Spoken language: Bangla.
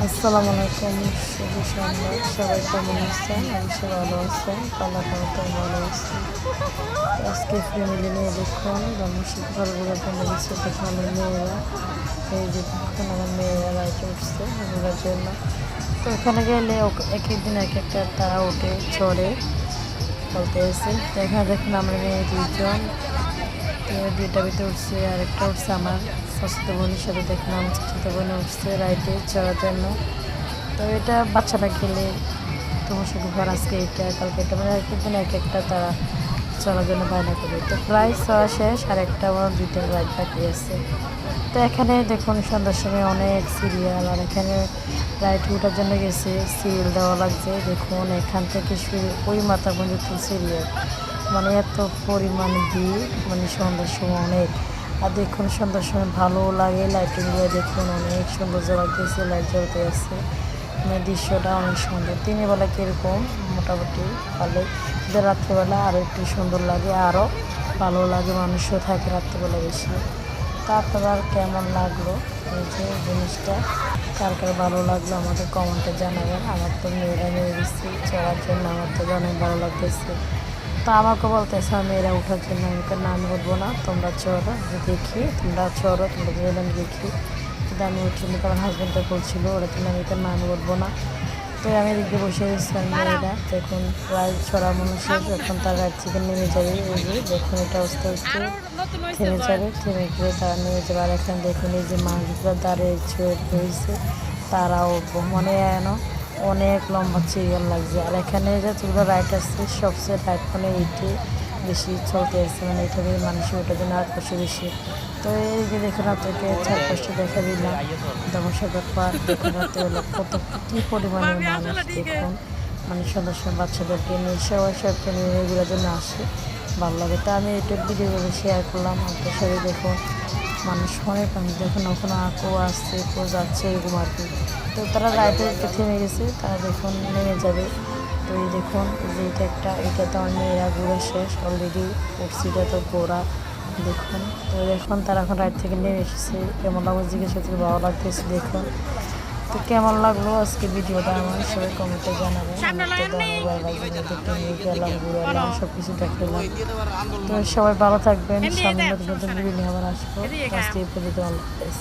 আসসালামু আলাইকুম, শুভ সন্ধ্যা। সবাই কেমন আছেন? অবশ্যই ভালো আছেন। আল্লাহ তাআলা ভালো আছি। আজকে ফ্যামিলি নিয়ে দেখুন রমেশের ঘরগুলোর জন্য গেছে। দেখুন আমার মেয়েরা, এই যে দেখুন আমার মেয়েরা লাইটে উঠছে ঘোরার জন্য। তো ওখানে গেলে এক এক দিন এক একটা তারা উঠে চড়ে বলতে এসে। তো এখানে দেখুন আমার মেয়ে দুইজন, তো দুইটা ভিতরে উঠছে, আরেকটা উঠছে আমার চাচাতো বোনের সাথে। দেখুন আমার চাচাতো বোনে উঠছে রাইডে চড়ার জন্য। তো এটা বাচ্চারা খেলে তোমার সাথে ঘর আজকে এটা কালকে এটা মানে এক একদিন এক একটা তারা চলার জন্য বায়না করে। তো প্রায় চলা শেষ, আর একটা আমার দুইটা রাইড বাকি আছে। তো এখানে দেখুন সন্ধ্যার সময় অনেক সিরিয়াল, আর এখানে রাইড ওঠার জন্য গেছে সিরিয়াল দেওয়া লাগছে। দেখুন এখান থেকে শুরু ওই মাথা পর্যন্ত সিরিয়াল, মানে এত পরিমাণ ভিড়, মানে সন্ধ্যার সময় অনেক। আর দেখুন সন্ধ্যার সময় ভালো লাগে লাইটিংগুলো, দেখুন অনেক সৌন্দর্য লাগতেছে, লাইট জ্বলতে আছে, মানে দৃশ্যটা অনেক সুন্দর। দিনের বেলা কীরকম মোটামুটি ভালো, কিন্তু রাত্রেবেলা আরও একটু সুন্দর লাগে, আরও ভালো লাগে, মানুষও থাকে রাত্রেবেলা বেশি। তা আপনার কেমন লাগলো এই যে জিনিসটা, কার কার ভালো লাগলো আমাকে কমেন্টে জানাবেন। আমার তো মেয়েরা নিয়ে গেছি চড়ার জন্য, আমার তো অনেক ভালো লাগতেছে। তো আমাকে বলতেছে আমি মেয়েরা ওঠার জন্য, আমাকে নাম বলবো না, তোমরা চড়ো দেখি, তোমরা চড়ো, তোমরা দুজন আমি দেখি। কিন্তু আমি উঠিনি, কারণ হাজব্যান্ডটা বলছিল ওরা কিন্তু আমি তো নাম বলবো না। তো আমি এদিকে বসে গেছিলাম। মেয়েরা দেখুন প্রায় ছড়া মানুষের, যখন তার রাত থেকে নেমে যাবে, এই যে দেখুন এটা আস্তে আস্তে থেমে যাবে, থেমে গিয়ে তারা নেমে যাবে। আর এখানে দেখুন এই যে মাছগুলো দাঁড়িয়ে রয়েছে, তারাও মানে এনো অনেক লম্বা সিরিয়াল লাগছে। আর এখানে যতগুলো রাইড আসছে সবচেয়ে রাইড মানে এইটি বেশি চলতে আসছে, মানে এটা দিয়ে মানুষের ওটার জন্য আগ্রহী বেশি। তো এই যে দেখুন আপনাকে চারপাশটা দেখা দিলাম দমসা ব্যাপার। দেখুন রাতে হলো কত কী পরিমাণের মানুষ, দেখুন মানে সন্ধ্যার সময় বাচ্চাদেরকে নিয়ে সবাই সবকে নিয়ে এগুলোর জন্য আসে, ভালো লাগে। তো আমি এটা ভিডিওগুলো শেয়ার করলাম আপনার সাথে। দেখুন মানুষ অনেক মানুষ, দেখুন ওখানে আকো আসছে, কো যাচ্ছে, এরকম আর কি। তো তারা রাইডে থেমে গেছে, তারা দেখুন নেমে যাবে। তো এই দেখুন যে এটা একটা, এটা তো আমার মেয়েরা ঘুরে শেষ অলরেডি, উঠছি এটা তো ঘোরা দেখুন। তো এখন তারা এখন রাইড থেকে নেমে এসেছে, কেমন লাগলো জিজ্ঞেস করতে, ভালো লাগতেছে দেখুন। তো কেমন লাগলো আজকে ভিডিওটা আমার সবাই কমেন্টে জানাবেন। আমার তো দেখতে নিয়ে গেলাম, ঘুরে এলাম, সব কিছু দেখালাম। তো সবাই ভালো থাকবেন, সামনে নতুন নতুন ভিডিও নিয়ে আবার আসবো। আজকে এই পর্যন্ত, আল্লাহ হাফেজ।